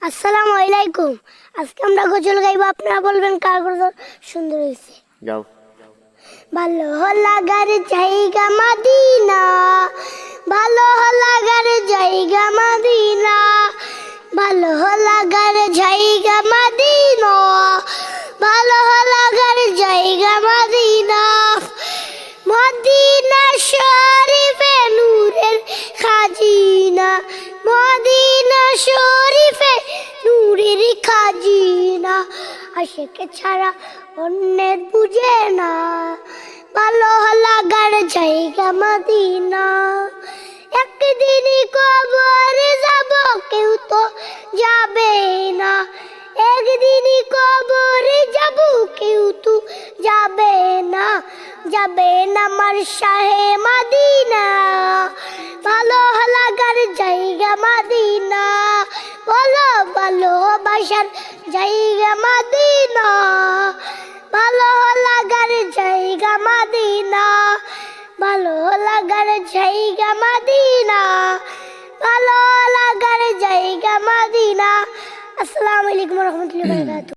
আসসালামু আলাইকুম। আজকে আমরা গজল গাইব, আপনারা বলবেন কার গজল সুন্দর হয়েছে। গাও। ভালো লাগার জায়গা মদিনা, ভালো লাগার জায়গা মদিনা, ভালো লাগার জায়গা মদিনা, ভালো লাগার জায়গা মদিনা। মদিনা শরীফে নূরের খাজিনা, মদিনা শরীফে নূরের খাজিনা। আশিকে ছাড়া অন্যের বুঝে না, ভালো লাগার জায়গা মদিনা। একদিনই কবরে যাব, কেউ তো যাবে না। একদিনই কবরে যাব, কেউ তো যাবে না। যাবে না আমার শাহে মদিনা, ভালো লাগার জায়গা মদিনা। বলো ভালোবাসার জায়গা মদিনা, ভালো লাগার জায়গা মদিনা, ভালো লাগার জায়গা মদিনা, ভালো লাগার জায়গা মদিনা। আসসালামু আলাইকুম ওয়া রাহমাতুল্লাহি ওয়া বারাকাতুহু।